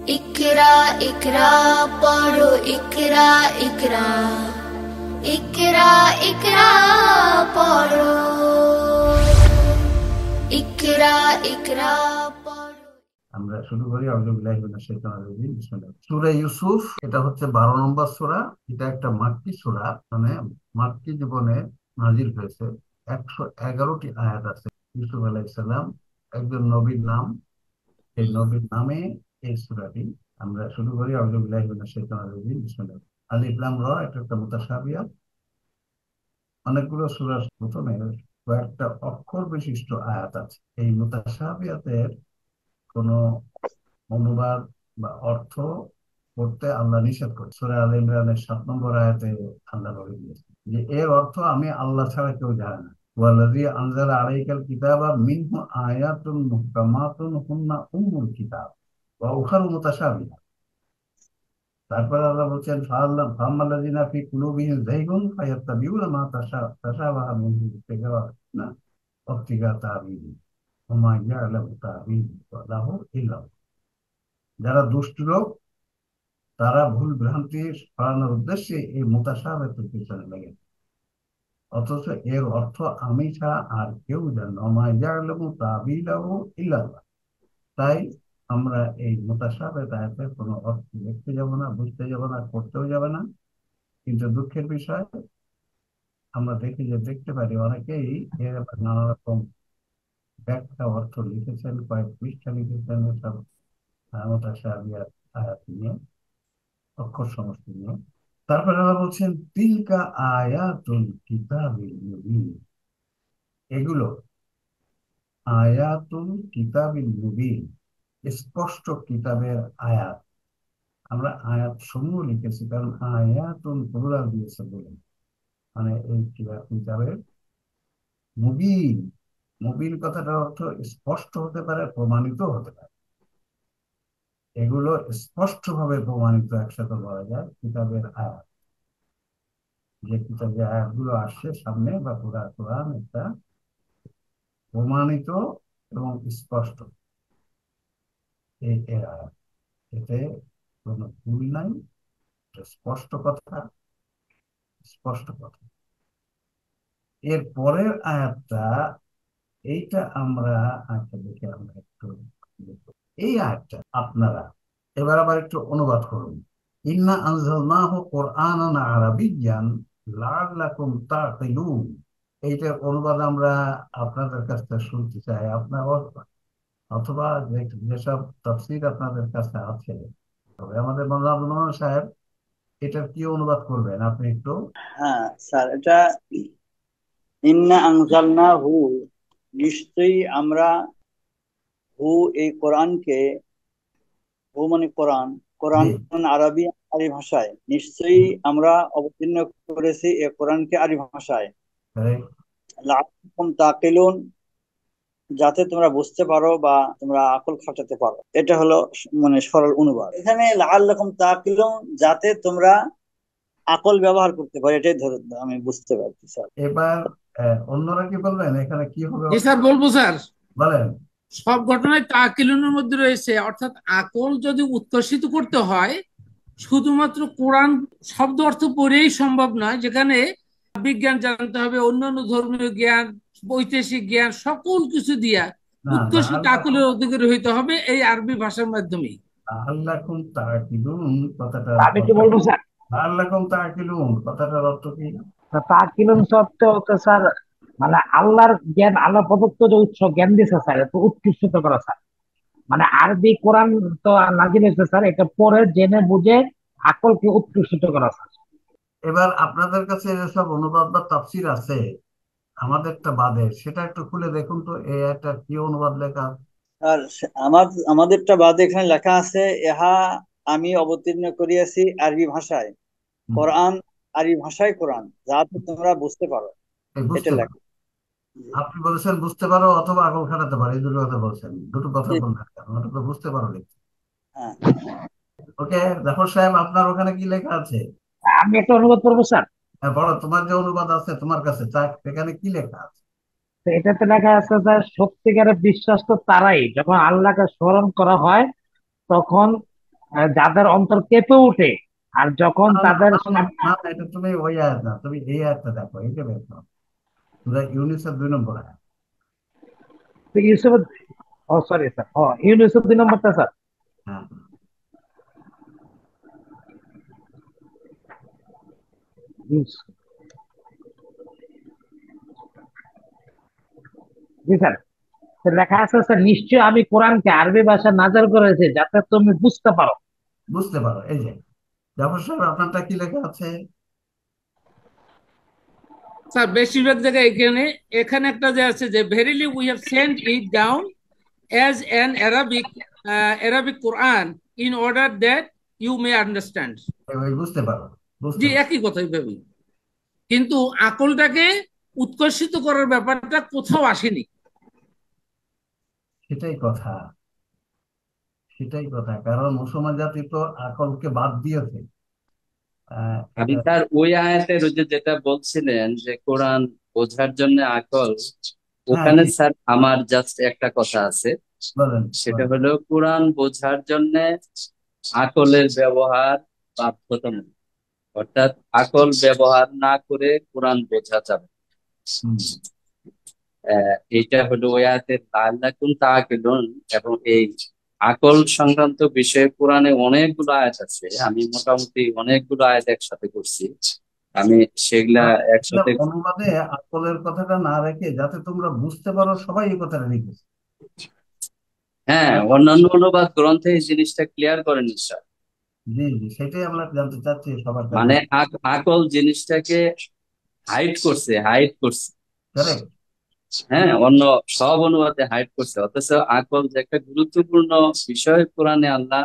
इकरा इकरा पढ़ो इकरा इकरा इकरा इकरा पढ़ो इकरा इकरा पढ़ो। আমরা শুরু করি আউযুবিল্লাহি মিনাশ শাইতানির রাজিম। বিসমিল্লাহ। সূরা ইউসুফ, এটা হচ্ছে 12 নম্বর সূরা। এটা একটা মাক্কি সূরা, মানে মাক্কি জীবনে নাজিল হয়েছে। 111টি আয়াত আছে। ইউসুফ আলাইহিস সালাম একজন নবীর নাম, এই নবীর নামে এই সূরাটি। আমরা শুরু করি আউযুবিল্লাহি মিনাশ শাইতানির রাজিম। বিসমিল্লাহ। আলিফ লাম রা, এটা একটা মুতাশাবিহাত। অনেকগুলো সূরার প্রথমে কয়েকটা অক্ষর বিশিষ্ট আয়াত আছে। এই মুতাশাবিহাতের কোনো অনুবাদ বা অর্থ করতে আল্লাহ নিষেধ করে। সূরা আল ইমরানের 7 নম্বর আয়াতে আল্লাহ বলে দিয়েছেন যে এর অর্থ আমি আল্লাহ ছাড়া কেউ জানে না। ওয়াল্লাযী আনজালা আলাইকাল কিতাবা মিনহু আয়াতুন মুহকামাতুন হুন্না উম্মুল কিতাব ওয়া উখারু মুতাশাবিহাত। তারপর আল্লাহ বলছেন ফাআম্মাল্লাযীনা ফি কুলুবিহিম যায়গুন ফায়াত্তাবিউনা মা তাশাবাহা মিনহু ইবতিগা তা'ওয়িলি ওয়া মা ইয়া'লামু তা'ওয়িলাহু ইল্লাল্লাহ। যারা দুষ্ট লোক, তারা ভুল ভ্রান্তি সরানোর উদ্দেশ্যে এই মুতাশাবিহাতের পিছনে লেগে, অথচ এর অর্থ আমি ছাড়া আর কেউ জানে না। ওয়া মা ইয়া'লামু তা'ওয়িলাহু ইল্লাল্লাহ। তাই আমরা এই মুতাশাবিহাত আয়াতের কোনো অর্থ দেখতে যাব না, বুঝতে যাব না, করতেও যাব না। কিন্তু দুঃখের বিষয়, আমরা দেখতে পারি অনেকেই এর নানা রকম ব্যাখ্যা অর্থ লিখেছেন, কয়েক পৃষ্ঠা লিখেছেন এসব মুতাশাবিহাত আয়াত নিয়ে, অক্ষর সমষ্টি নিয়ে। তারপরে আল্লাহ বলছেন তিলকা আয়াতুল কিতাবিল মুবিন। এগুলো আয়াতুল কিতাবিল মুবিন, স্পষ্ট কিতাবের আয়াত। আমরা আয়াত সমূহ লিখেছি কারণ আয়াতুল প্লুরাল দিয়েছে বলে, মানে এই কিতাবের মুবিন। মুবিন কথাটার অর্থ স্পষ্ট হতে পারে, প্রমাণিত হতে পারে। এগুলো স্পষ্টভাবে প্রমাণিত, একসাথে বলা যায় কিতাবের আয়াত। যে কিতাবে আয়াতগুলো আসছে সামনে, বা পুরা কোরআন একটা প্রমাণিত এবং স্পষ্ট এই এর আয়াত। এতে কোনো ভুল নাই, স্পষ্ট কথা, স্পষ্ট কথা। এর পরের আয়াতটা, এইটা আমরা আচ্ছা দেখে আমরা একটু দেখব। এই আয়াতটা আপনারা এবার আবার একটু অনুবাদ করুন। ইন্না আনজালনাহু কুরআনান আরাবিয়্যান লাআল্লাকুম তা'কিলুন। এইটার অনুবাদ আমরা আপনাদের কাছ থেকে শুনতে চাই। আপনার অথবা যেসব তাফসীর আপনাদের কাছে আছে, তবে আমাদের মাওলানা আব্দুল মান্নান সাহেব এটার কি অনুবাদ করবেন আপনি একটু। হ্যাঁ স্যার, এটা ইন্না আনজালনাহু, নিশ্চয়ই আমরা, হু এই কোরআনকে, হু মানে কোরআন, জি, কোরআন আরবি, আরবি ভাষায় নিশ্চয়ই আমরা অবতীর্ণ করেছি এই কোরআনকে আরবি ভাষায়। correct। লাআল্লাকুম তাকিলুন, যাতে তোমরা বুঝতে পারো বা তোমরা আকল খাটাতে পারো। এটা হলো মানে সরল অনুবাদ। এখানে লাআল্লাকুম তাকিলুন, যাতে তোমরা আকল ব্যবহার করতে পারো, এটাই ধরে আমি বুঝতে পারছি স্যার। এবার অন্যরা কি বলবেন এখানে কি হবে জি অর্থ? স্যার, বলবো স্যার। বলেন। সব ঘটনায় তাকিলুনের মধ্যে রয়েছে, অর্থাৎ আকল যদি উৎকর্ষিত করতে হয় শুধুমাত্র কোরআন শব্দ অর্থ পড়েই সম্ভব নয়। যেখানে বিজ্ঞান জানতে হবে, অন্যান্য ধর্মীয় জ্ঞান, ঐতিহাসিক জ্ঞান, সকল কিছু দিয়া না, উৎকর্ষিত আকলের অধিকারী হইতে হবে এই আরবি ভাষার মাধ্যমেই। লাআল্লাকুম তাকিলুন কথাটার আমি কি অর্থ বলবো কি? স্যার? লাআল্লাকুম তাকিলুন কথাটার অর্থ কি? তাকিলুন শব্দ হচ্ছে স্যার, মানে আল্লাহর জ্ঞান, আল্লাহ প্রদত্ত যে উৎস জ্ঞান দিয়েছে স্যার, এটা উৎকৃষ্ট করা স্যার। মানে আরবি কোরআন তো নাজিল হয়েছে স্যার, এটা পড়ে জেনে বুঝে আকলকে উৎকৃষ্ট করা স্যার। এবার আপনাদের কাছে যেসব অনুবাদ বা তাফসীর আছে আমাদেরটা বাদে, সেটা একটু খুলে দেখুন তো এই একটা কি অনুবাদ লেখা আছে? আর আমাদেরটা বাদে এখানে লেখা আছে, ইহা আমি অবতীর্ণ করিয়াছি আরবি ভাষায় হুম, কোরআন, আরবি ভাষায় কোরআন, যাতে তোমরা বুঝতে পারো। এই এটা বুঝতে পারো। লেখা। আপনি বলেছেন বুঝতে পারো অথবা আকল খাটাতে পারো, এই দুটো কথা বলছেন। দুটো কথা জি, বললেন কেন? ওটা তো বুঝতে পারো লিখছে। হ্যাঁ। ওকে, জাফর সাহেব আপনার ওখানে কি লেখা আছে? আমি একটা অনুবাদ করবো স্যার। হ্যাঁ, বলো তোমার যে অনুবাদ আছে তোমার কাছে, তা এখানে কি লেখা আছে? তো এটাতে লেখা আছে যে সত্যিকারের বিশ্বাস তো তারাই, যখন আল্লাহকে স্মরণ করা হয় তখন যাদের অন্তর কেঁপে ওঠে আর যখন না না তাদের না না সামনে। না, এটা তুমি ওই আয়াত না, তুমি এই আয়াতটা দেখো, এইটা বের করো। সূরা ইউনূসের 2 নম্বর আয়াত। তো ইউসুফ, ও সরি স্যার, ও ইউসুফ 2 নম্বরটা স্যার। হ্যাঁ, ইউসুফ, জি স্যার। তো লেখা আছে স্যার, নিশ্চয় আমি কোরআনকে আরবি ভাষা নাযিল করেছি যাতে তুমি বুঝতে পারো। বুঝতে পারো। এই যে জাফর সাহেব, আপনারটা কি লেখা আছে? স্যার বেশিরভাগ জায়গায় এখানে এখানে একটা যে আছে যে verily we have sent it down as an Arabic Quran in order that you may understand. ওই বুঝতে পারো, বুঝতে জি, পারো। একই কথাই ভাবি, কিন্তু আকলটাকে উৎকর্ষিত করার ব্যাপারটা কোথাও আসেনি। সেটাই কথা, সেটাই কথা, কারণ মুসলমান জাতি তো আকলকে বাদ দিয়েছে। আমি এটা তার ওই আয়াতের ওই যে যেটা বলছিলেন যে কোরআন বোঝার জন্য আকল, হ্যাঁ, ওখানে জি, স্যার আমার জাস্ট একটা কথা আছে। বলেন সেটা বলেন। হলো কোরআন বোঝার জন্য আকলের ব্যবহার বাধ্যতামূলক। অর্থাৎ আকল ব্যবহার না করে কোরআন বোঝা যাবে না। হুম। এইটা হলো ওই আয়াতের লাআল্লাকুম তাআকিলুন। এবং এই আকল সংক্রান্ত বিষয়ে কোরআনে অনেকগুলো আয়াত আছে, আমি মোটামুটি অনেকগুলো আয়াত একসাথে করছি, আমি সেগুলা আসলে একসাথে। অনুবাদে আকলের কথাটা না রেখে যাতে তোমরা বুঝতে পারো, সবাই এই কথাটা লিখেছে। হ্যাঁ, অন্যান্য অনুবাদ গ্রন্থে এই জিনিসটা ক্লিয়ার করেন স্যার। জি জি, সেটাই আমরা জানতে চাচ্ছি সবার কাছে। মানে আকল জিনিসটাকে হাইড করছে। কারেক্ট। হ্যাঁ, অন্য সব অনুবাদে হাইড করছে, অথচ আকল যে একটা গুরুত্বপূর্ণ বিষয় কোরআনে আল্লাহ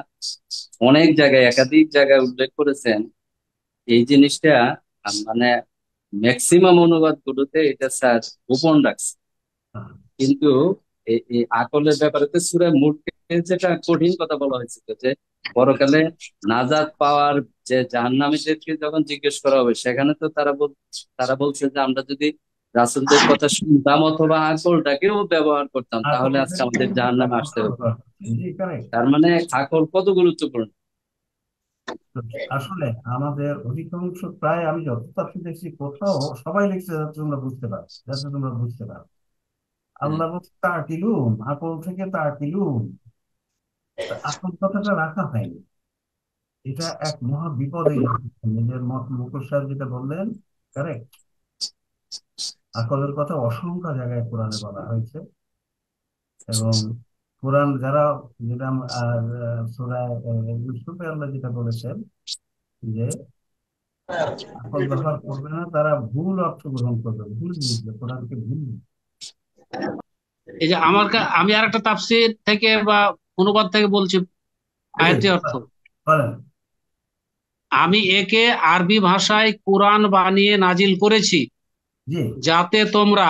অনেক জায়গায় একাধিক জায়গায় উল্লেখ করেছেন। এই জিনিসটা মানে ম্যাক্সিমাম অনুবাদ গুলোতে এটা স্যার গোপন রাখছে। কিন্তু এই আকলের ব্যাপারে তো সূরা মূর্খে যেটা কঠিন কথা বলা হয়েছিল যে পরকালে নাজাত পাওয়ার যে জাহান্নামীদেরকে যখন জিজ্ঞেস করা হবে, সেখানে তো তারা বলছে যে আমরা যদি রাসূলদের কথা শুনতাম অথবা আকলটাকেও ব্যবহার করতাম তাহলে আজকে আমাদের জাহান্নামে আসতে হতো। জি, কারেক্ট। তার মানে আকল কত গুরুত্বপূর্ণ। আসলে আমাদের অধিকাংশ, প্রায় আমি যত তথ্য দেখছি, কোথাও সবাই লিখছে যাতে তোমরা বুঝতে পারো, যাতে তোমরা বুঝতে পারো। হ্যাঁ, আল্লাহ বলছে তাকিলুন, আকল থেকে তাকিলুন, আকল কথাটা রাখা হয়নি। এটা এক মহা বিপদ। এই নিজের মুকুল সাহেব যেটা বললেন, কারেক্ট। আকলের কথা অসংখ্য জায়গায় কোরআনে বলা হয়েছে। এবং কোরআন যারা, যেটা আর সূরা ইউসুফে আল্লাহ যেটা বলেছেন যে আকল ব্যবহার করবে না, তারা ভুল অর্থ গ্রহণ করবে, ভুল বুঝবে, কোরআনকে ভুল বুঝবে। এই যে আমি আর একটা তাফসীর থেকে বা অনুবাদ থেকে বলছি জি, আয়াতের অর্থ। বলেন। আমি একে আরবি ভাষায় কোরআন বানিয়ে নাজিল করেছি জি, যাতে তোমরা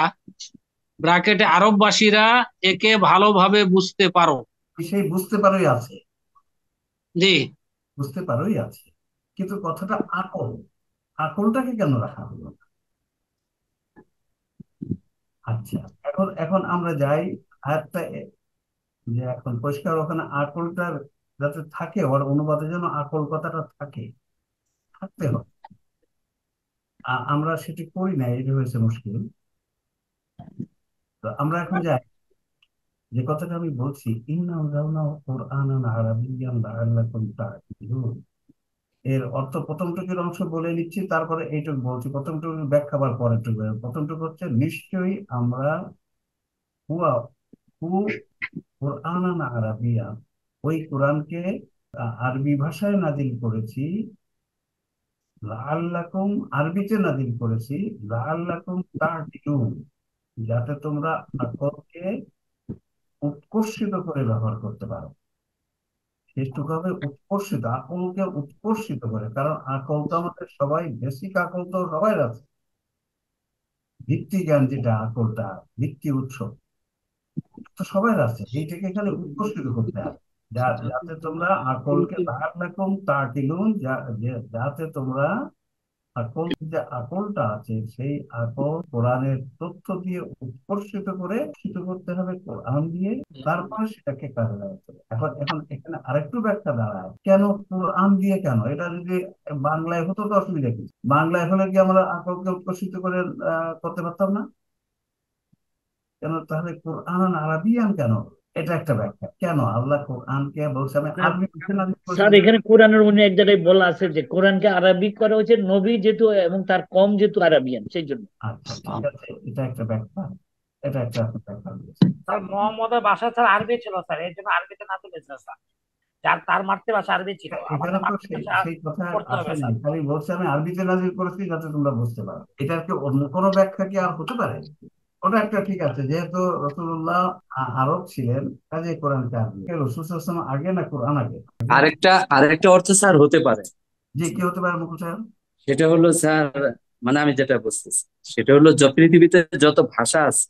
ব্র্যাকেটে আরববাসীরা একে ভালোভাবে বুঝতে পারো। সেই বুঝতে পারোই আছে, জি, বুঝতে পারোই আছে, কিন্তু কথাটা আকল, আকলটাকে কেন রাখা হলো না? আচ্ছা, এখন এখন আমরা যাই আয়াতটা যে এখন পরিষ্কার, ওখানে আকলটা যাতে থাকে, ওর অনুবাদে যেন আকল কথাটা থাকে, থাকতে হবে। আমরা সেটি করি না, এটা হয়েছে মুশকিল। তো আমরা এখন যাই, যে কথাটা আমি বলছি, ইন্না আনজালনা কুরআনান আরাবিয়্যান লাআল্লাকুম তা'কিলুন, এর অর্থ প্রথমটুকুর অংশ বলে নিচ্ছি, তারপরে এইটুকু বলছি। প্রথমটুকু ব্যাখ্যা আবার পরেরটুকু। প্রথমটুকু হচ্ছে, নিশ্চয়ই আমরা হুয়া হু কুরআনান আরাবিয়ান, ওই কোরআনকে আরবি ভাষায় নাজিল করেছি, লাআল্লাকুম, আরবিতে নাজিল করেছি, লাআল্লাকুম তা'কিলুন, যাতে তোমরা আকলকে উৎকর্ষিত করে ব্যবহার করতে পারো। শেষটুকু হবে উৎকর্ষিত, আকলকে উৎকর্ষিত করে, কারণ আকল তো আমাদের সবাই, বেসিক আকল তো সবাই আছে। ভিত্তি জ্ঞান যেটা আকলটা, ভিত্তি উৎস তো সবাই আছে, এইটাকে এখানে উৎকর্ষিত করতে হবে। যাতে তোমরা আকলকে লাআল্লাকুম তা'কিলুন, যাতে তোমরা আকল, যে আকলটা আছে সেই আকল কোরআনের তথ্য দিয়ে উৎকর্ষিত করতে হবে কোরআন দিয়ে, তারপরে সেটাকে কাজে লাগাতে হবে। এখন এখন এখানে আরেকটু ব্যাখ্যা দাঁড়ায়, কেন কোরআন দিয়ে, কেন এটা যদি বাংলায় হতো তো অসুবিধা কি? বাংলায় হলে কি আমরা আকলকে উৎকর্ষিত করে করতে পারতাম না? কেন তাহলে কোরআন আরবিয়ান কেন? এটা একটা ব্যাখ্যা। কেন আল্লাহ কোরআনকে বলছে আমি আরবি ভাষায় নাযিল করেছি? স্যার এখানে কোরআনের অন্য এক জায়গায় বলা আছে যে কোরআনকে আরবিক করা হয়েছে নবী যেহেতু এবং তার কম যেহেতু আরবিয়ান সেই জন্য। আচ্ছা ঠিক আছে, এটা একটা ব্যাখ্যা, এটা একটা আপনি ব্যাখ্যা দিয়েছেন। স্যার মোহাম্মদের ভাষা স্যার আরবি ছিল স্যার, এই জন্য আরবিতে না তুলেছে স্যার, যার তার মাতৃভাষা আরবি ছিল, এখানে আমাদের তো সেই মাতৃভাষা সেই কথা পড়তে আসে হবে নাই, স্যার। খালি বলছে আমি আরবিতে নাজিল করেছি যাতে তোমরা বুঝতে পারো। এটার কি অন্য কোনো ব্যাখ্যা কি আর হতে পারে? ওটা একটা ঠিক আছে, যেহেতু রাসূলুল্লাহ আরব ছিলেন, কাজে কোরআনকে আরবি। রাসূল সাল্লাল্লাহু আলাইহি ওয়াসাল্লাম আগে না কোরআন আগে? আরেকটা অর্থ স্যার হতে পারে। যে কি হতে পারে মুকুল সাহেব? সেটা হলো স্যার, মানে আমি যেটা বুঝতেছি সেটা হলো পৃথিবীতে যত ভাষা আছে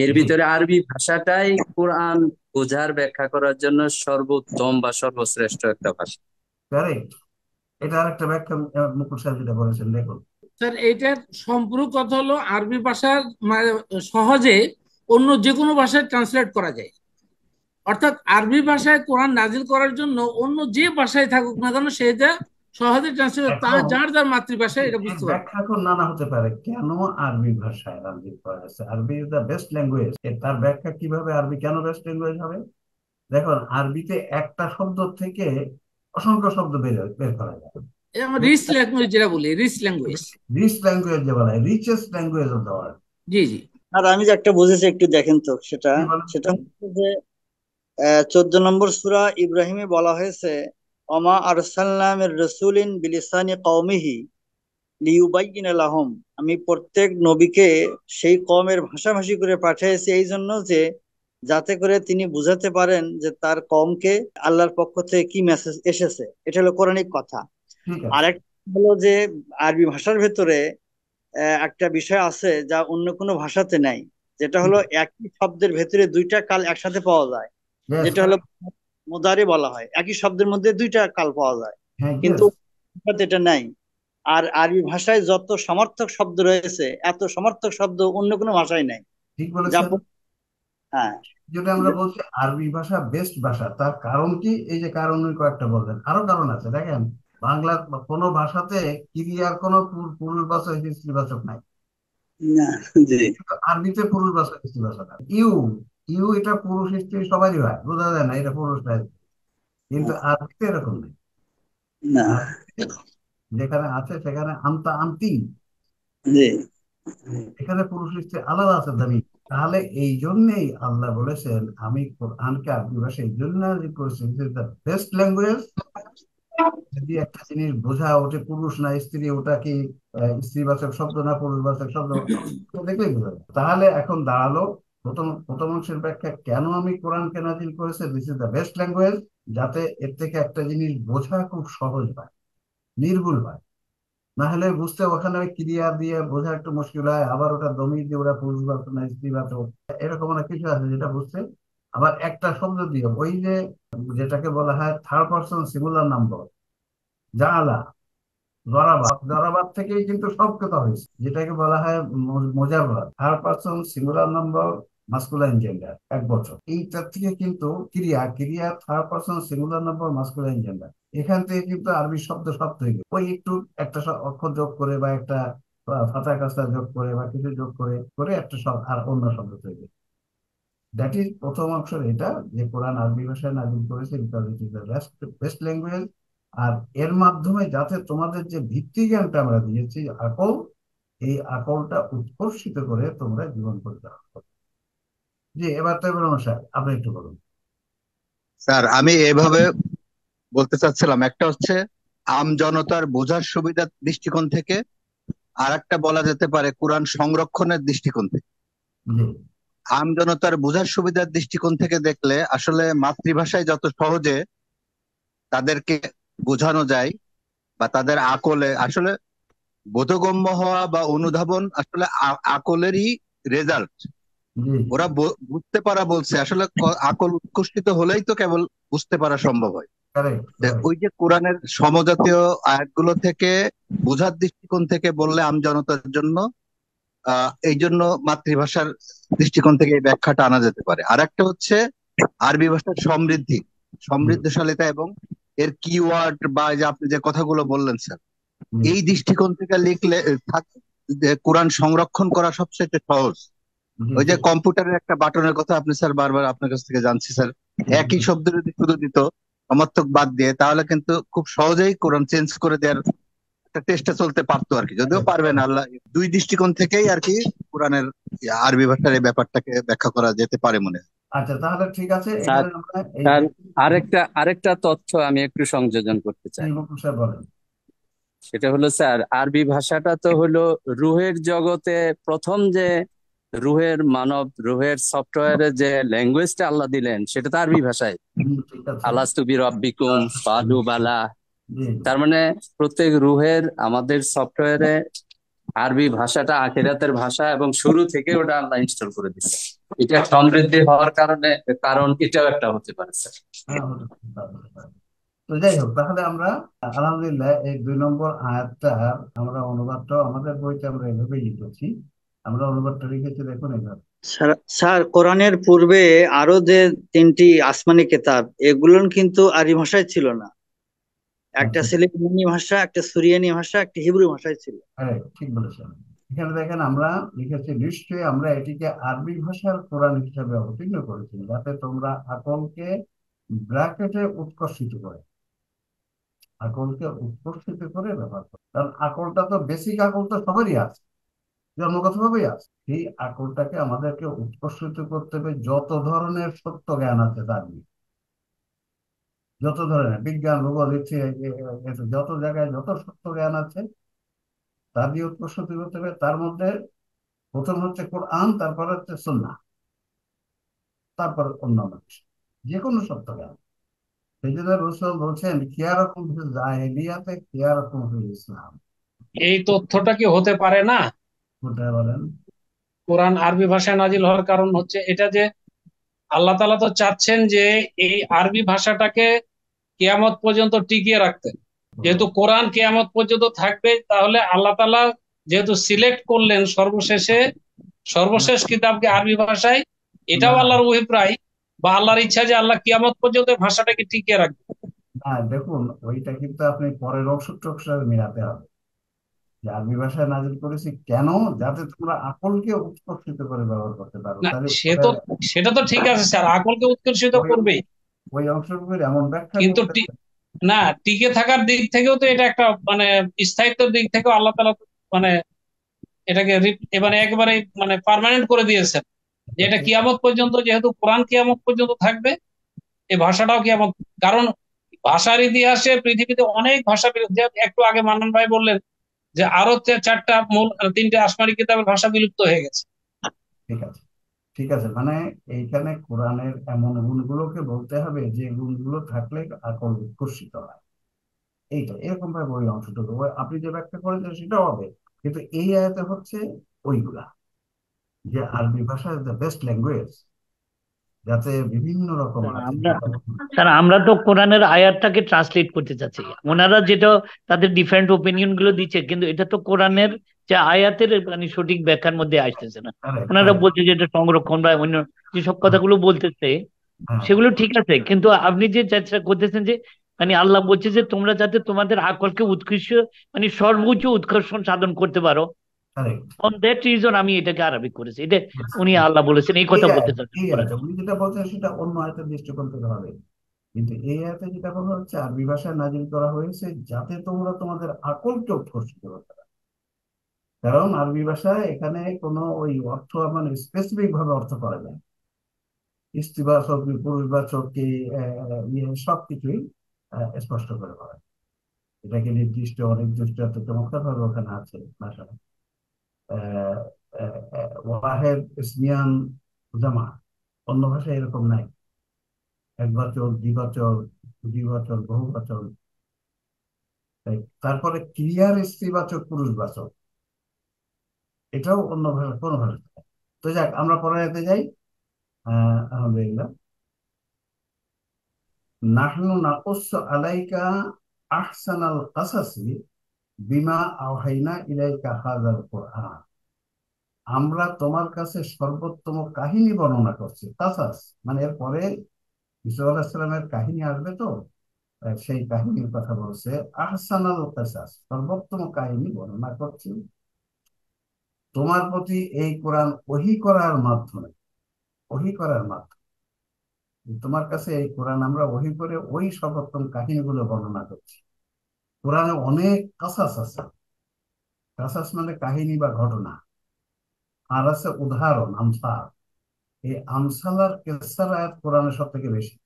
এর জি, ভিতরে আরবি ভাষাটাই কোরআন বোঝার ব্যাখ্যা করার জন্য সর্বোত্তম বা সর্বশ্রেষ্ঠ একটা ভাষা। কারেক্ট। এটা আরেকটা ব্যাখ্যা মুকুল সাহেব যেটা বলেছেন, দেখুন। স্যার এইটার সম্পূর্ণ কথা হলো আরবি ভাষার সহজে অন্য যে কোনো ভাষায় ট্রান্সলেট করা যায়। অর্থাৎ আরবি ভাষায় কোরআন নাজিল করার জন্য অন্য যে ভাষায় থাকুক না কেন সেটা সহজে ট্রান্সলেট, তা এখন যার যার মাতৃভাষায় এটা এর বুঝতে পারবে। ব্যাখ্যা এখন নানা হতে পারে, কেন আরবি ভাষায় নাজিল করা হয়েছে। আরবি ইজ দ্য বেস্ট ল্যাঙ্গুয়েজ, তার ব্যাখ্যা কিভাবে আরবি কেন বেস্ট ল্যাঙ্গুয়েজ হবে? দেখুন, আরবিতে একটা শব্দ থেকে অসংখ্য শব্দ বের করা যায়। এটা আমরা রিচ ল্যাঙ্গুয়েজ যেটা বলি, রিচ ল্যাঙ্গুয়েজ। রিচ ল্যাঙ্গুয়েজ যে বলা হয়, richest language of the world. জি জি। আর আমি যে একটা বুঝেছি একটু দেখেন তো, সেটা কি বলেন? সেটা হচ্ছে যে 14 নম্বর সূরা ইব্রাহিমে বলা হয়েছে অমা আরসালনা মির রাসূলিন বিলিসানি কওমিহি লিইউবাইয়িনা লাহুম, আমি প্রত্যেক নবীকে সেই কওমের ভাষাভাষী করে পাঠিয়েছি এই জন্য যে যাতে করে তিনি বুঝাতে পারেন যে তার কওমকে আল্লাহর পক্ষ থেকে কি মেসেজ এসেছে। এটা হলো কোরআনিক কথা। ঠিক আছে। আরেকটা হলো যে আরবি ভাষার ভেতরে একটা বিষয় আছে যা অন্য কোনো ভাষাতে নাই, যেটা হলো একই শব্দের ভেতরে দুইটা কাল একসাথে পাওয়া যায়, Yes, যেটা হলো মুদারি বলা হয়। একই শব্দের মধ্যে দুইটা কাল পাওয়া যায়, হ্যাঁ, কিন্তু yes, ভাষাতে এটা নাই। আর আরবি ভাষায় যত সমার্থক শব্দ রয়েছে এত সমার্থক শব্দ অন্য কোনো ভাষায় নাই। ঠিক যা বলেছেন। হ্যাঁ, যেটা আমরা বলছি আরবি ভাষা বেস্ট ভাষা, তার কারণ কি? এই যে কারণ কয়েকটা বললেন, আরো কারণ আছে। দেখেন, বাংলা বা কোনো ভাষাতে ক্রিয়ার কোনো পুরুষবাচক স্ত্রীবাচক নাই, না, জি, কিন্তু আরবিতে পুরুষবাচক স্ত্রীবাচক আছে। ইউ, ইউ এটা পুরুষ স্ত্রী সবারই হয়, বোঝা যায় না এটা পুরুষ না, কিন্তু আরবিতে এরকম নেই। না, আরবিতে যেখানে আছে সেখানে আনতা আনতি, জি, এখানে পুরুষ স্ত্রী আলাদা আছে দাবি। তাহলে এই জন্যেই আল্লাহ বলেছেন আমি কোরআনকে আরবি ভাষায় এই জন্য নাযিল করেছি, বেস্ট ল্যাঙ্গুয়েজ। যদি একটা জিনিস বোঝা ওটা পুরুষ না স্ত্রী, ওটা কি স্ত্রীবাচক শব্দ না পুরুষবাচক শব্দ, তো দেখলেই বোঝা যায়। তাহলে এখন দাঁড়ালো প্রথম প্রথম অংশের ব্যাখ্যা, কেন আমি কোরআনকে নাজিল করেছি, this is the best language, যাতে এর থেকে একটা জিনিস বোঝা খুব সহজ হয়, নির্ভুল হয়। না হলে বুঝতে ওখানে ওই ক্রিয়া দিয়ে বোঝা একটু মুশকিল হয়, আবার ওটা দমিয়ে দিয়ে ওরা পুরুষবাচক না স্ত্রীবাচক, এরকম অনেক কিছু আছে যেটা বুঝতে। আবার একটা শব্দ দিয়ে ওই যে যেটাকে বলা হয় থার্ড পার্সন সিঙ্গুলার নাম্বার, জাআলা, জরাবাত থেকেই কিন্তু সব কথা হয়েছে, যেটাকে বলা হয় মোজাররদ, third person singular number masculine gender, 1 বছর। এইটার থেকে কিন্তু ক্রিয়া ক্রিয়া third person singular number masculine gender, এখান থেকে কিন্তু আরবি শব্দ সব তৈরি। ওই একটু একটা অক্ষর যোগ করে বা একটা ফাতা কাসরা যোগ করে বা কিছু যোগ করে করে একটা শব্দ আর অন্য শব্দ তৈরি। দ্যাট ইজ প্রথম অংশের এটা, যে কোরআন আরবি ভাষায় নাযিল করেছে because it is the best language. আর এর মাধ্যমে যাতে তোমাদের যে ভিত্তি জ্ঞানটা আমরা দিয়েছি আকল, এই আকলটা উৎকর্ষিত করে তোমরা জীবন পরিচালনা করো। জি, এবার তো এবার অনুসার আপনি একটু বলুন। স্যার আমি এভাবে বলতে চাচ্ছিলাম, একটা হচ্ছে আম জনতার বোঝার সুবিধার দৃষ্টিকোণ থেকে, আর একটা বলা যেতে পারে কোরআন সংরক্ষণের দৃষ্টিকোণ থেকে। জি, আম জনতার বোঝার সুবিধার দৃষ্টিকোণ থেকে দেখলে আসলে মাতৃভাষায় যত সহজে তাদেরকে বোঝানো যায় বা তাদের আকলে আসলে বোধগম্য হওয়া বা অনুধাবন আসলে আকলেরই রেজাল্ট। জি, ওরা বুঝতে পারা বলছে, আসলে আকল উৎকর্ষিত হলেই তো কেবল বুঝতে পারা সম্ভব হয়। কারেক্ট। ওই যে কোরআনের সমজাতীয় আয়াতগুলো থেকে বোঝার দৃষ্টিকোণ থেকে বললে আমজনতার জন্য এই জন্য মাতৃভাষার দৃষ্টিকোণ থেকে এই ব্যাখ্যাটা আনা যেতে পারে। আর একটা হচ্ছে আরবি ভাষার সমৃদ্ধশালিতা এবং এর কিওয়ার্ড বা যে আপনি যে কথাগুলো বললেন স্যার, এই দৃষ্টিকোণ থেকে লিখলে যে কোরআন সংরক্ষণ করা সবচেয়ে সহজ। ওই যে কম্পিউটারের একটা বাটনের কথা আপনি স্যার বারবার আপনার কাছ থেকে জানছি স্যার, একই শব্দ যদি শুধু দিত সমার্থক বাদ দিয়ে, তাহলে কিন্তু খুব সহজেই কোরআন চেঞ্জ করে দেওয়ার একটা চেষ্টা চলতে পারতো আর কি, যদিও পারবে না। আল্লাহ দুই দৃষ্টিকোণ থেকেই আর কি কোরআনের আরবি ভাষার এই ব্যাপারটাকে ব্যাখ্যা করা যেতে পারে মনে হয়। আচ্ছা, তাহলে ঠিক আছে, স্যার এখানে আমরা এই স্যার আরেকটা তথ্য আমি একটু সংযোজন করতে চাই। স্যার বলেন। সেটা হলো স্যার, আরবি ভাষাটা তো হলো রুহের জগতে প্রথম যে রুহের সফটওয়্যারে যে ল্যাঙ্গুয়েজটা আল্লাহ দিলেন সেটা তো আরবি ভাষায়। ঠিক আছে। আলাস্তু বিরাব্বিকুম ফালু বালা। জি, তার মানে প্রত্যেক রুহের আমাদের সফটওয়্যারে আরবি ভাষাটা আখিরাতের ভাষা এবং শুরু থেকে ওটা আল্লাহ ইনস্টল করে দিচ্ছে। এটা সমৃদ্ধি হওয়ার কারণ এটাও একটা হতে পারে স্যার। হ্যাঁ, হতে পারে। তো যাই হোক, তাহলে আমরা আলহামদুলিল্লাহ এই 2 নম্বর আয়াতটা আমরা অনুবাদটাও আমাদের বইতে আমরা এভাবেই লিখেছি। আমরা অনুবাদটা লিখেছি দেখুন এইভাবে। স্যার কোরআনের পূর্বে আরো যে 3টি আসমানি কিতাব, এগুলো কিন্তু আরবি ভাষায় ছিল না। একটা আচ্ছা, ছিল ইউনানি ভাষা, একটা সুরিয়ানি ভাষা, একটা হিব্রু ভাষায় ছিল। হ্যাঁ, ঠিক বলেছেন। এখানে দেখেন আমরা লিখেছি, নিশ্চয়ই আমরা এটিকে আরবি ভাষার কোরআন হিসাবে অবতীর্ণ করেছি যাতে তোমরা আকলকে ব্র্যাকেটে উৎকর্ষিত করে, আকলকে উৎকর্ষিত করে ব্যবহার করো। কারণ আকলটা তো বেসিক আকল তো সবারই আছে, জন্মগতভাবেই আছে। সেই আকলটাকে আমাদেরকে উৎকর্ষিত করতে হবে যত ধরনের সত্য জ্ঞান আছে তার নিয়ে, যত ধরনের বিজ্ঞান ভূগোল যত জায়গায় যত সত্য জ্ঞান আছে তার দিয়ে উৎকর্ষিত করতে হবে। তার মধ্যে প্রথম হচ্ছে কোরআন, তারপর হচ্ছে সুন্নাহ, তারপর অন্যান্য বিষয়, যে কোনো সত্য জ্ঞান। সেই জন্য রসুল বলছেন খিয়ারকুম ফিল জাহিলিয়াতে খিয়ারকুম ফিল ইসলাম। এই তথ্যটা কি হতে পারে না? কোথায় বলেন? কোরআন আরবি ভাষায় নাজিল হওয়ার কারণ হচ্ছে এটা যে আল্লাহ তাআলা তো চাচ্ছেন যে এই আরবি ভাষাটাকে কিয়ামত পর্যন্ত টিকিয়ে রাখতে। যেহেতু কোরআন কিয়ামত পর্যন্ত থাকবে, তাহলে আল্লাহ তাআলা যেহেতু সিলেক্ট করলেন সর্বশেষ কিতাবকে আরবি ভাষায়, এটাও না, আল্লাহর অভিপ্রায় বা আল্লাহর ইচ্ছা যে আল্লাহ কিয়ামত পর্যন্ত ভাষাটাকে টিকিয়ে রাখবে। না, দেখুন ওইটা কিন্তু আপনি পরের অংশটার সাথে মিলাতে হবে। যে আরবি ভাষায় নাজিল করেছি কেন? যাতে তোমরা আকলকে উৎকর্ষিত করে ব্যবহার করতে পারো। না, তাহলে সেটা তো ঠিক আছে স্যার, আকলকে উৎকর্ষিত ওই করবেই, ওই অংশগুলো এমন ব্যাখ্যা কিন্তু করতে না, টিকে থাকার দিক থেকেও তো এটা একটা মানে স্থায়িত্বের দিক থেকেও আল্লাহ তাআলা তো মানে এটাকে মানে একেবারে মানে পার্মানেন্ট করে দিয়েছেন যে এটা ঠিক কিয়ামত পর্যন্ত, যেহেতু কোরআন কিয়ামত পর্যন্ত থাকবে, এই ভাষাটাও কিয়ামত। কারণ ভাষার ইতিহাসে পৃথিবীতে অনেক ভাষা যে একটু আগে মান্নান ভাই বললেন যে আরো 4টা মূল 3টে আসমানি কিতাবের ভাষা বিলুপ্ত হয়ে গেছে। ঠিক আছে, ঠিক আছে, মানে এইখানে কোরআনের এমন গুণগুলোকে বলতে হবে যে গুণগুলো থাকলে আকল উৎকর্ষিত হয়। এইটা এরকম ভাবে ওই অংশটুকু আপনি যে ব্যাখ্যা করেছেন সেটাও হবে, কিন্তু এই আয়াতে হচ্ছে ওইগুলা, যে আরবি ভাষা ইজ দ্য বেস্ট ল্যাঙ্গুয়েজ, যাতে বিভিন্ন রকম স্যার আছে। আমরা তো কোরআনের আয়াতটাকে ট্রান্সলেট করতে চাচ্ছি। ওনারা যেটা তাদের ডিফারেন্ট ওপিনিয়ন গুলো দিচ্ছে, কিন্তু এটা তো কোরআনের যে আয়াতের মানে সঠিক ব্যাখ্যার মধ্যে আসতেছে না। Correct, ওনারা correct. বলছে যে এটা সংরক্ষণ বা অন্য যেসব কথাগুলো বলতেছে হ্যাঁ, সেগুলো ঠিক আছে, কিন্তু আপনি যে চেষ্টা করতেছেন যে মানে আল্লাহ বলছে যে তোমরা যাতে তোমাদের আকলকে উৎকৃষ্ট মানে সর্বোচ্চ উৎকর্ষণ সাধন করতে পারো, correct. অন দ্যাট রিজন আমি এটাকে আরবিক করেছি। এটা Yes, উনি yes. আল্লাহ বলেছেন, এই এই কথা বলতে আয়াত, চাচ্ছেন এই কোরআন। আয়াত উনি যেটা বলছেন সেটা অন্য আয়াতের দৃষ্টিকোণ থেকে হবে, কিন্তু এই আয়াতে যেটা বলা হচ্ছে আরবি ভাষায় নাজিল করা হয়েছে যাতে তোমরা তোমাদের আকলকে উৎকর্ষিত করতে পারো। কারণ আরবি ভাষায় এখানে কোনো ওই অর্থ মানে স্পেসিফিক ভাবে অর্থ করা যায়, স্ত্রীবাচক কি পুরুষবাচক কি সবকিছুই স্পষ্ট করে বলা যায়। এটাকে নির্দিষ্ট অনির্দিষ্ট এত চমৎকার ভাবে ওখানে আছে ভাষা। ওয়াহেদ ইসমিয়ান জামা, অন্য ভাষায় এরকম নাই। একবচন, দ্বিবচন, দ্বিবচন, বহুবচন। তারপরে ক্রিয়ার স্ত্রীবাচক পুরুষবাচক, এটাও অন্য ভাষা কোনো ভাষা নাই। তো যাক, আমরা পরে যেতে যাই। আলহামদুলিল্লাহ। নাহনু নাকুসসু আলাইকা আহসানাল কাসাসি বিমা আওহাইনা ইলাইকা হাযাল কোরআন, আমরা তোমার কাছে সর্বোত্তম কাহিনী বর্ণনা করছি। কাসাস মানে এর পরে ইসা আলাইহিস সালামের কাহিনী আসবে, তো সেই কাহিনীর কথা বলছে। আহসানাল কাসাস, সর্বোত্তম কাহিনী বর্ণনা করছি তোমার প্রতি এই কোরআন ওহী করার মাধ্যমে। ওহী করার মাধ্যমে তোমার কাছে এই কোরআন আমরা ওহী করে ওই সর্বোত্তম কাহিনীগুলো বর্ণনা করছি। কোরআনে অনেক কাসাস আছে। কাসাস মানে কাহিনী বা ঘটনা, আর আছে উদাহরণ, আমসাল। এই আমসাল আর কেসার আয়াত কোরআনে সব থেকে বেশি।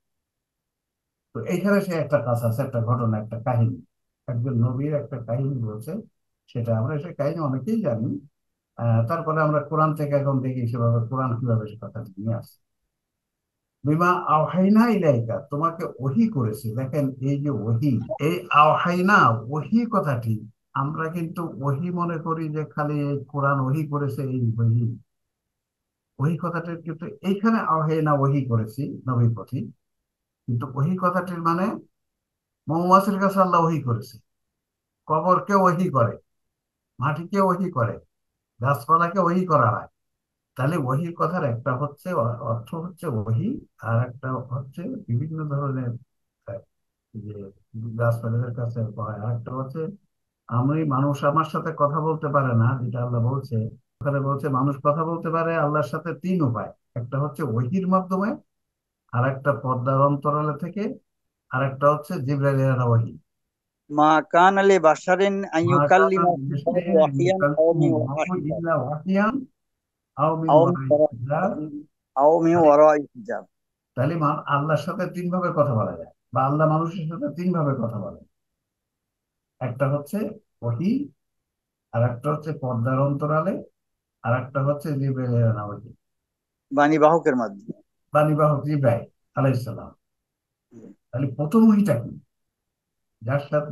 তো এইখানে সে একটা কাসাস, একটা ঘটনা, একটা কাহিনী, একজন নবীর একটা কাহিনী বলছে। সেটা আমরা সে কাহিনী অনেকেই জানি। তারপরে আমরা কোরআন থেকে এখন দেখি সেভাবে কোরআন কিভাবে সে কথা নিয়ে আসে। বিমা আওহাইনা ইলাইকা, তোমাকে ওহী করেছি। দেখেন এই যে ওহী, এই আওহাইনা ওহী কথাটি আমরা কিন্তু ওহী মনে করি যে খালি এই কোরআন ওহী করেছে, এই ওহী। ওহী কথাটির কিন্তু এইখানে আওহাইনা ওহী করেছি নবীর প্রতি, কিন্তু ওহী কথাটির মানে মৌমাছির কাছে আল্লাহ ওহী করেছে, কবরকে ওহী করে, মাটিকে ওহী করে, গাছপালাকে ওহী করা হয়। তাহলে ওহী কথার একটা হচ্ছে অর্থ হচ্ছে ওহী, আর একটা হচ্ছে বিভিন্ন ধরনের যে গাছপালাদের কাছে হয়। আর একটা হচ্ছে আমি মানুষ আমার সাথে কথা বলতে পারে না, যেটা আল্লাহ বলছে। ওখানে বলছে মানুষ কথা বলতে পারে আল্লাহর সাথে তিন উপায়, একটা হচ্ছে ওহীর মাধ্যমে, আর একটা পর্দার অন্তরালে থেকে, আর একটা হচ্ছে জিবরাইলের ওহী। মা কান আলি বাশারিন আন মা কানা ইউকাল্লিমাহু লিবাশারিন আন ওয়াহিয়ান আও মিন ইউকাল্লিমাহু ওয়ারাই হিজাব ইল্লা ওয়াহইয়ান আও মিন আও মিন ওয়ারাই হিজাব। ওয়ারাই হিজাব। তাহলে আল্লাহর সাথে তিন ভাবে কথা বলা যায়, বা আল্লাহ মানুষের সাথে তিন ভাবে কথা বলে। একটা হচ্ছে ওহী, আর একটা হচ্ছে পর্দার অন্তরালে, আর একটা হচ্ছে জিবরাইলের ওহী, বাণী বাহকের মাধ্যমে। বাণীবাহক জিবরাইল আলাইহিস সালাম। তাহলে প্রথম ওহীটা কি?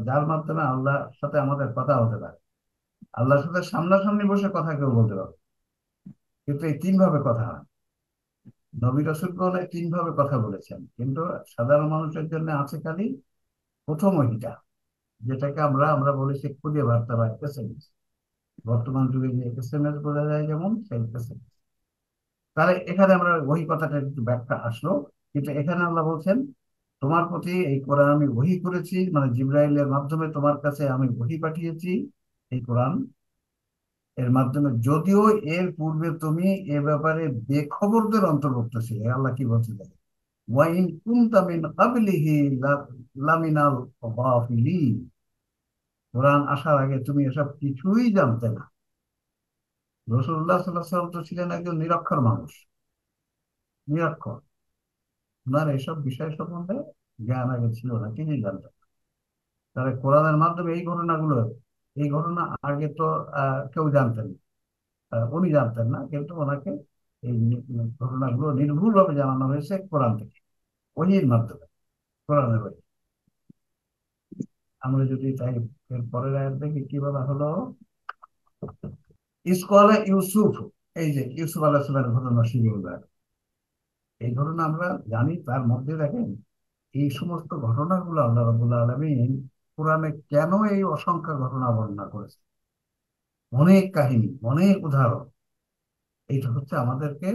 যার মাধ্যমে আল্লাহর সাথে আমাদের কথা হতে পারে। আল্লাহর সাথে সামনাসামনি বসে কথা কেউ বলতে পারে, কিন্তু এই তিন ভাবে কথা হয়। নবী রাসূলগণ এই তিন ভাবে কথা বলেছেন, কিন্তু সাধারণ মানুষের জন্য আছে খালি প্রথম ওহীটা, যেটাকে আমরা আমরা বলেছি খুদে বার্তা বা এসএমএস। বর্তমান যুগে যে এসএমএস বোঝা যায় যেমন, সেই এসএমএস। তাহলে এখানে আমরা ওই কথাটা একটু ব্যাখ্যা আসলো, কিন্তু এখানে আল্লাহ বলছেন তোমার প্রতি এই কোরআন আমি ওহী করেছি, মানে জিবরাইলের মাধ্যমে তোমার কাছে আমি ওহী পাঠিয়েছি এই কোরআন এর মাধ্যমে। যদিও এর পূর্বে তুমি এ ব্যাপারে বেখবরদের অন্তর্ভুক্ত ছিলে। আল্লাহ কি বলছে দেখো, ওয়াইন কুনতা মিন ক্বাবলিহি লামিনাল গাফিলিন, কোরআন আসার আগে তুমি এসব কিছুই জানতে না। রাসূলুল্লাহ সাল্লাল্লাহু আলাইহি ওয়াসাল্লাম তো ছিলেন একজন নিরক্ষর মানুষ, নিরক্ষর। ওনার এসব বিষয় সম্বন্ধে জ্ঞান আগে ছিল না, কিছুই জানতেন না। তাহলে কোরআনের মাধ্যমে এই ঘটনা আগে তো কেউ জানতেন না। উনি জানতেন না, কিন্তু ওনাকে এই ঘটনাগুলো নির্ভুলভাবে জানানো হয়েছে কোরআন থেকে, ওহীর মাধ্যমে, কোরআনের ওহী। আমরা যদি তাই এর পরের আয়াত দেখি কি বলা হলো, ইসকলে ইউসুফ, এই যে ইউসুফ আলাইহিস সালামের ঘটনা শুরু হলো। এই ঘটনা আমরা জানি, তার মধ্যে দেখেন এই সমস্ত ঘটনাগুলো আল্লাহ রাব্বুল আলামিন কোরআনে কেন এই অসংখ্য ঘটনা বর্ণনা করেছে, অনেক কাহিনী, অনেক উদাহরণ। এইটা হচ্ছে আমাদেরকে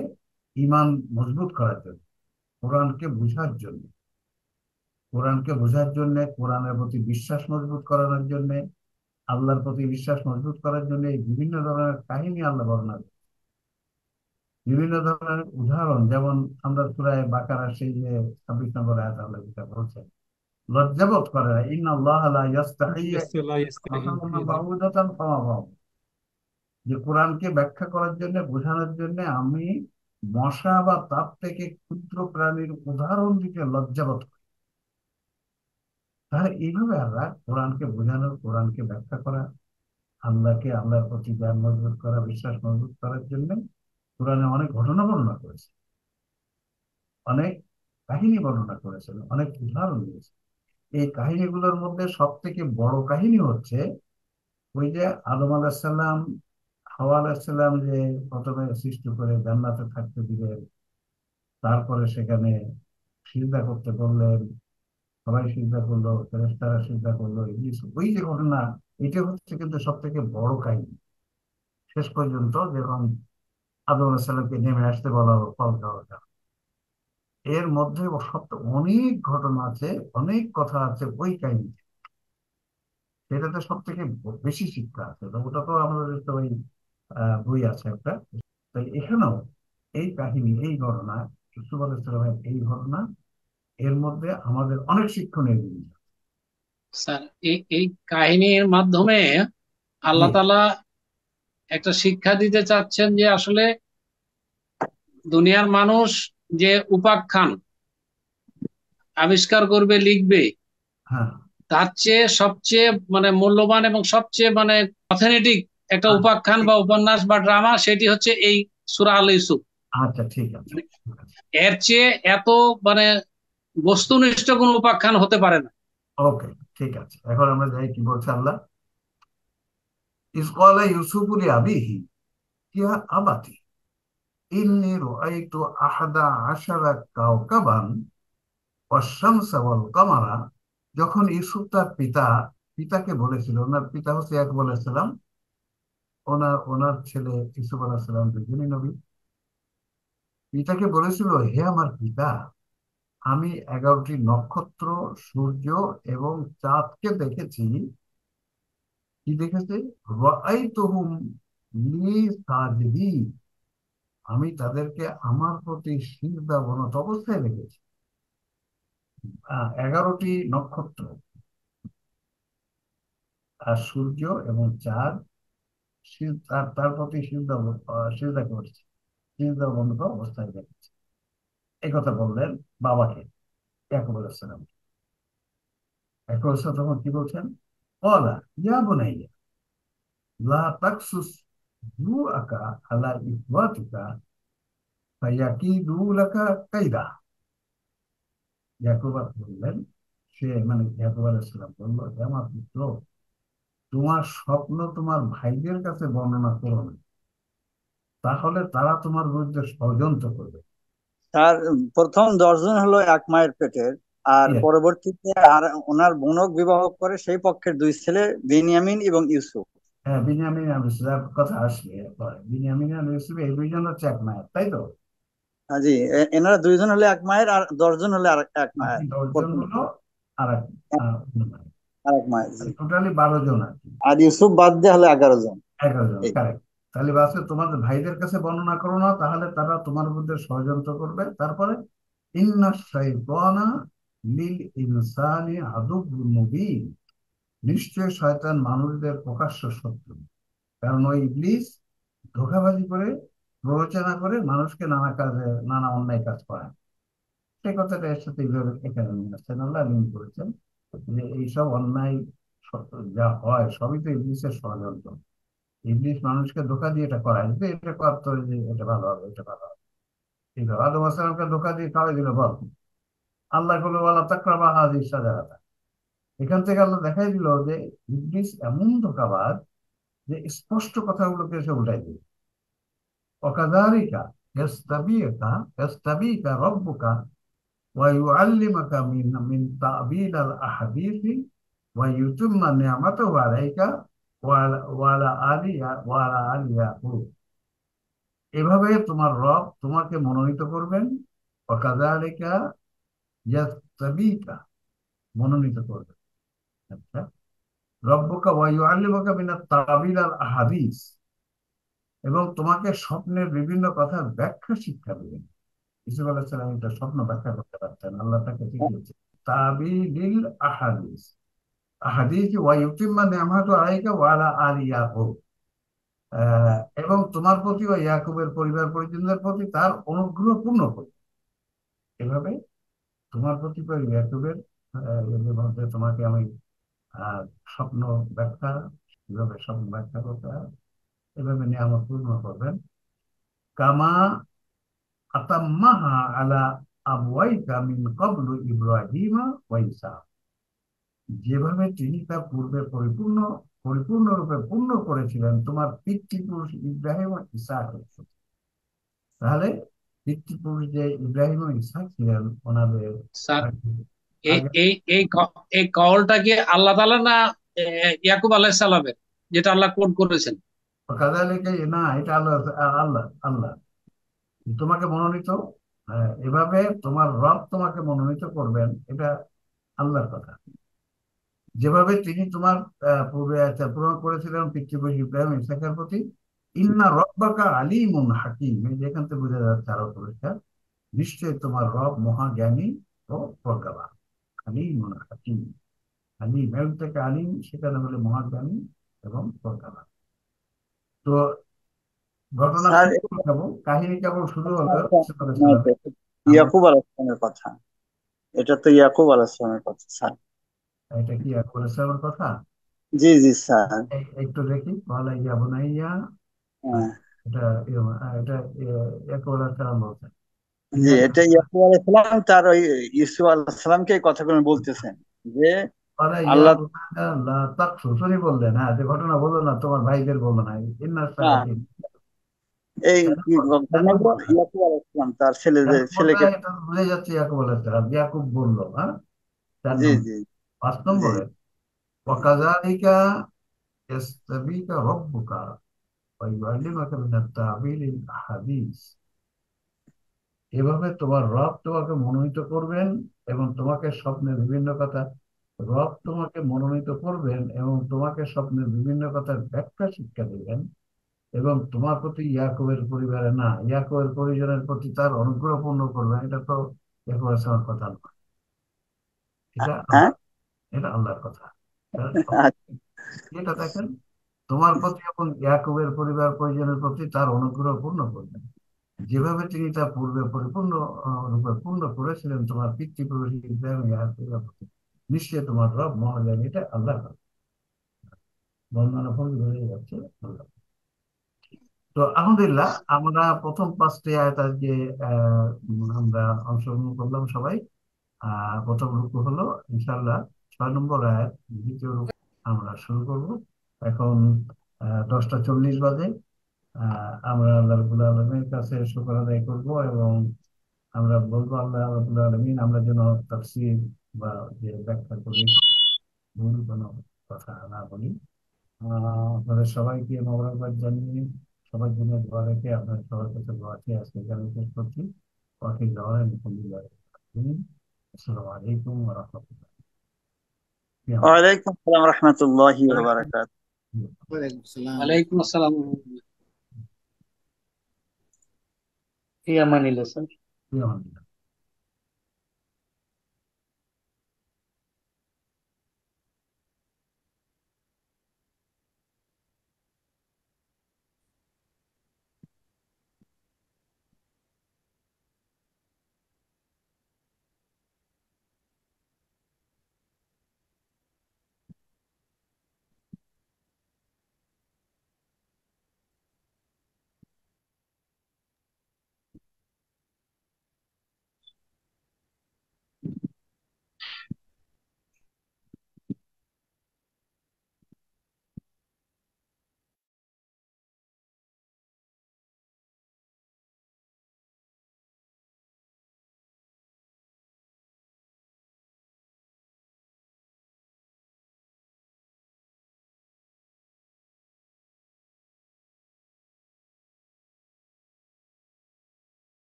ঈমান মজবুত করার জন্য, কোরআনকে বোঝার জন্য, কোরআনের প্রতি বিশ্বাস মজবুত করানোর জন্য, আল্লাহর প্রতি বিশ্বাস মজবুত করার জন্য এই বিভিন্ন ধরনের কাহিনী আল্লাহ বর্ণনা করেন। বিভিন্ন ধরনের উদাহরণ, যেমন আমরা সূরা বাকারার সেই যে 26 নম্বর আয়াত আল্লাহ যেটা বলছেন, লজ্জাবোধ করে না, ইন্নাল্লাহা লা ইয়াস্তাহি বাউদাতান ফামা বাউ, যে কোরআনকে ব্যাখ্যা করার জন্য, বোঝানোর জন্য আমি মশা বা তাপ থেকে ক্ষুদ্র প্রাণীর উদাহরণ দিতে লজ্জাবোধ করি। তাহলে এইভাবে আল্লাহ কোরআনকে বোঝানোর, কোরআনকে ব্যাখ্যা করা, আল্লাহর প্রতি জ্ঞান মজবুত করা, বিশ্বাস মজবুত করার জন্য কোরআনে অনেক ঘটনা বর্ণনা করেছে, অনেক কাহিনী বর্ণনা করেছেন, অনেক উদাহরণ দিয়েছে। এই কাহিনীগুলোর মধ্যে সব থেকে বড় কাহিনী হচ্ছে ওই যে আদম আলাইহিস সালাম, হাওয়া আলাইহিস সালাম যে প্রথমে সৃষ্টি করে জান্নাতে থাকতে দিলেন, তারপরে সেখানে সিজদা করতে বললেন, সবাই সিজদা করলো, ফেরেশতারা সিজদা করলো, ইবলিস, ওই যে ঘটনা, এটা হচ্ছে কিন্তু সব থেকে বড় কাহিনী। শেষ পর্যন্ত যখন আদম আলাইহিস সালামকে নেমে আসতে বলা হলো ফল খাওয়ার জন্য, এর মধ্যে সব অনেক ঘটনা আছে, অনেক কথা আছে ওই কাহিনী। সেটাতে সব থেকে বেশি শিক্ষা আছে, তো ওটা তো আমাদের তো ওই বই আছে একটা। তাই এখানেও এই কাহিনী, এই ঘটনা, ইউসুফ আলাইহিস সালামের এই ঘটনা, এর মধ্যে আমাদের অনেক শিক্ষণীয় জিনিস আছে। স্যার, এই এই কাহিনীর মাধ্যমে আল্লাহ জি, তাআলা একটা শিক্ষা দিতে চাচ্ছেন যে আসলে দুনিয়ার মানুষ যে উপাখ্যান আবিষ্কার করবে, লিখবে, হ্যাঁ, তার চেয়ে সবচেয়ে মানে মূল্যবান এবং সবচেয়ে মানে অথেন্টিক একটা আচ্ছা উপাখ্যান বা উপন্যাস বা ড্রামা, সেটি হচ্ছে এই সূরা আল ইউসুফ। আচ্ছা, ঠিক আছে, মানে ঠিক আছে। এর চেয়ে এত মানে বস্তুনিষ্ঠ কোনো উপাখ্যান হতে পারে না। ওকে, ঠিক আছে, এখন আমরা যাই, কি বলছে আল্লাহ। ইস ক্বালা ইউসুফু লিআবিহি ইয়া আবাতি ইন্নী রাআইতু আহাদা আশারা কাওকাবান ওয়াশ-শামসা ওয়াল কামারা। যখন ইউসুফ তার পিতাকে বলেছিল, ওনার পিতা হচ্ছে ইয়াকুব আলাইহিস সালাম, ওনার ওনার ছেলে ইউসুফ আলাইহিস সালাম দুজনই নবী। পিতাকে বলেছিল, হে আমার পিতা, আমি 11টি নক্ষত্র, সূর্য এবং চাঁদকে দেখেছি। কি দেখেছি? রাআইতুহুম লি সাজিদিন, আমি তাদেরকে আমার প্রতি সিজদাবনত অবস্থায় দেখেছি। 11টি নক্ষত্র আর সূর্য এবং চাঁদ তার প্রতি সিজদা করছে, সিজদাবনত অবস্থায় দেখেছি। এই কথা বললেন বাবাকে, ইয়াকুব আলাইহিস সালাম। ইয়াকুব আলাইহিস সালাম তখন কি বলছেন? ক্বালা ইয়া বুনাইয়া লা তাকসুস রুআকা আলা ইখওয়াতিকা ফায়াকিদু লাকা কাইদা। ইয়াকুব বললেন, মানে ইয়াকুব আলাইহিস সালাম বলল, হে আমার পুত্র, তোমার স্বপ্ন তোমার ভাইদের কাছে বর্ণনা করো না, তাহলে তারা তোমার বিরুদ্ধে ষড়যন্ত্র করবে। তার প্রথম 10 জন হলো এক মায়ের পেটের, আর Yes, পরবর্তীতে আর ওনার বোনক বিবাহ করে সেই পক্ষের 2 ছেলে, বিনিয়ামিন এবং ইউসুফ। হ্যাঁ, বিনিয়ামিন আর ইউসুফ এর কথা আসবে পরে। বিনিয়ামিন আর ইউসুফ এই দুইজন হচ্ছে এক মায়ের, তাই তো? জি, এনারা 2 জন হলো এক মায়ের, আর 10 জন হলো আর এক মায়ের। বাকি 10জন প্রথম হলো আর এক অন্য মায়ের। আর এক মায়ের, জি। টোটালি 12 জন আর কি। আর ইউসুফ বাদ দিয়ে হলো 11 জন। 11 জন, এই কারেক্ট। তাহলে বাসে তোমাদের ভাইদের কাছে বর্ণনা করো না, তাহলে তারা তোমার বিরুদ্ধে ষড়যন্ত্র করবে। তারপরে ইন্না শাইতানা লিল ইনসানি আদুব্বুন মুবিন, নিশ্চয় শয়তান মানুষদের প্রকাশ্য শত্রু। কারণ ওই ইবলিস ধোঁকাবাজি করে, প্ররোচনা করে মানুষকে নানা কাজে, নানা অন্যায় কাজ করায়। সেই কথাটা এর সাথে এইভাবে এখানে নিয়ে আসছেন, আল্লাহ লিঙ্ক করেছেন যে এইসব অন্যায় যা হয় সবই তো ইবলিসের ষড়যন্ত্র। ইবলিস মানুষকে ধোঁকা দিয়ে এটা করায় যে এটা করতে হবে, যে এটা ভালো হবে, এটা ভালো হবে। এইভাবে আদম আসলামকে ধোঁকা দিয়ে খাওয়াই দিল, বল আল্লাহ বলে ওয়ালা তাকরাবা হাযিহি শাজারাতা। এখান থেকে আল্লাহ দেখাই দিল যে ইবলিস এমন ধোঁকাবাজ যে স্পষ্ট কথাগুলোকে সে উল্টাই দিল। وكذلك يستبيك ربك ويعلمك من تأويل الأحاديث ويتم نعمته عليك وعلى آل يعقوب। এভাবে তোমার রব তোমাকে মনোনীত করবেন। ওয়াকাযালিকা ইয়াস্তাবিকা, মনোনীত করবেন। আচ্ছা, রব্বুকা ওয়া ইউআল্লিমুকা মিনাত তা'বিল আল আহাদিস, এবং তোমাকে স্বপ্নের বিভিন্ন কথার ব্যাখ্যা শিক্ষা দেবেন। ইসুফ আলাইহিস সালাম একটা স্বপ্ন ব্যাখ্যা করতে পারতেন, আল্লাহ তাকে শিখিয়েছে। তাবিলিল আহাদিস, আহাদিস ওয়া ইউতিম্মা নি'মাতাহু আলাইকা ওয়া আলা আলি ইয়াকুব, এবং তোমার প্রতি ও ইয়াকুবের পরিবার পরিজনদের প্রতি তার অনুগ্রহ পূর্ণ করবে। এভাবে তোমার প্রতি ও ইয়াকুবের এর মধ্যে তোমাকে আমি আহ, স্বপ্ন ব্যাখ্যা, কিভাবে স্বপ্ন ব্যাখ্যা করতে হয়, এভাবে নিয়ামত পূর্ণ করবেন। কামা আতাম্মাহা আলা আবওয়াইকা মিন ক্বাবলু ইব্রাহিমা ওয়া ঈসা, যেভাবে তিনি তা পূর্বে পরিপূর্ণরূপে পূর্ণ করেছিলেন তোমার পিতৃপুরুষ ইব্রাহিম ও ইসহাকের সাথে। তাহলে পিতৃপুরুষ যে ইব্রাহিম ও ইসহাক ছিলেন, ওনাদের স্যার, এই আগে এই এই এই কওলটা কি আল্লাহ তাআলা না ইয়াকুব আলাইহিস সালামের, যেটা আল্লাহ কোট করেছেন? কাজালিকে, না এটা আল্লাহ, আল্লাহ আল্লাহ তোমাকে মনোনীত, এভাবে তোমার রব তোমাকে মনোনীত করবেন, এটা আল্লাহর কথা। যেভাবে তিনি তোমার পূর্বে পূরণ করেছিলেন পিতৃপুরুষ ইব্রাহিম ইসহাকের প্রতি। ইন্না রব্বাকা আলিমুন হাকিম, এই যেখান থেকে বোঝা যাচ্ছে আরো পরিষ্কার, নিশ্চয়ই তোমার রব মহাজ্ঞানী ও প্রজ্ঞাবান। আলিমুন হাকিম, আলিম এর থেকে আলিম, সেখানে বলে মহাজ্ঞানী এবং প্রজ্ঞাবান। তো ঘটনা স্যার শুরু করে দেবো, কাহিনী কেবল শুরু হলো ইউসুফ আলাইহিস না, সালামের। আমরা ইয়াকুব আলাইহিস সালামের কথা, এটা তো ইয়াকুব আলাইহিস সালামের কথা স্যার। এটা কি ইয়াকুব আলাইহিস সালামের কথা? জি জি স্যার। একটু দেখি, বলা ইয়া বুনাইয়া, হ্যাঁ, এটা এটা ইয়াকুব আলাইহিস সালাম বলছেন। জি, ইন্না এটা ইয়াকুব আলাইহিস সালাম তার ওই ইউসুফ আলাইহিস সালামকে এই কথাগুলো বলতেছেন যে বলা ইয়া আল্লাহ। বুনাইয়া লা তাকসু, উনি বললেন, হ্যাঁ, যে ঘটনা বললো না, তোমার ভাইদের বললো না, ইন্না হ্যাঁ, সায়াতিন, এই কেন কেন ঘটনাগুলো বললেন? ইয়াকুব আলাইহিস সালাম তার কেন বললেন ছেলেকে। এটা বুঝে যাচ্ছে ইয়াকুব আলাইহিস সালাম, ইয়াকুব বললো, হ্যাঁ। 4 জি নম্বর। জি 5 জি নম্বরে ওয়াকাযালিকা ইয়াস্তাবিকা রাব্বুকা ওয়া ইউআল্লিমুকা মিনাত তা'বিলিল আহাদিস, এভাবে তোমার রব তোমাকে মনোনীত করবেন এবং তোমাকে স্বপ্নের বিভিন্ন কথা, রব তোমাকে মনোনীত করবেন এবং তোমাকে স্বপ্নের বিভিন্ন কথার ব্যাখ্যা শিক্ষা দেবেন, এবং তোমার প্রতি ইয়াকুবের পরিবারে না, ইয়াকুবের পরিজনের প্রতি তার অনুগ্রহ পূর্ণ করবেন। এটা তো ইয়াকুব আলাইহিস সালামের কথা নয়, এটা হ্যাঁ, আল্লাহ, এটা আল্লাহর কথা। আচ্ছা, এটা দেখেন, তোমার প্রতি এবং ইয়াকুবের পরিবার পরিজনের প্রতি তার অনুগ্রহ পূর্ণ করবেন, যেভাবে তিনি তা পূর্বে পরিপূর্ণ রূপে পূর্ণ করেছিলেন তোমার পিতৃপুরুষ ইব্রাহিম ইয়াকুবের প্রতি। নিশ্চয়ই তোমার রব মহাজ্ঞানী, এটা আল্লাহর কথা। বর্ণনা ভঙ্গি হয়ে যাচ্ছে আল্লাহ। তো আলহামদুলিল্লাহ, আমরা প্রথম 5টি আয়াত আজকে আমরা অংশগ্রহণ করলাম সবাই। প্রথম রুকু হলো ইনশাআল্লাহ 6 নম্বর আয়াত, দ্বিতীয় রুকু আমরা শুরু করব এখন। 10টা 40 বাজে। আমরা আল্লাহ রাব্বুল আলামিনের কাছে শুকর আদায় করব এবং আমরা বলবো, আল্লাহ রাব্বুল আলামিন আমরা যেন তাফসীর বা যে ব্যাখ্যা করি ভুল কোনো কথা না বলি। আপনাদের সবাইকে মোবারকবাদ জানিয়ে, সবার জন্য দোয়া রেখে, আপনার সবার কাছে দোয়া চেয়ে আজকে এখানে শেষ করছি। ওয়াকিল দাওয়ানা আলহামদুলিল্লাহ। আসসালামু আলাইকুম ওয়া রাহমাতুল্লাহ। ওয়ালাইকুম আসসালাম রহমতুল্লাহি ওয়া বারাকাতুহু। ওয়ালাইকুম আসসালাম। ফি আমানিল্লাহ স্যার। আলহামদুলিল্লাহ।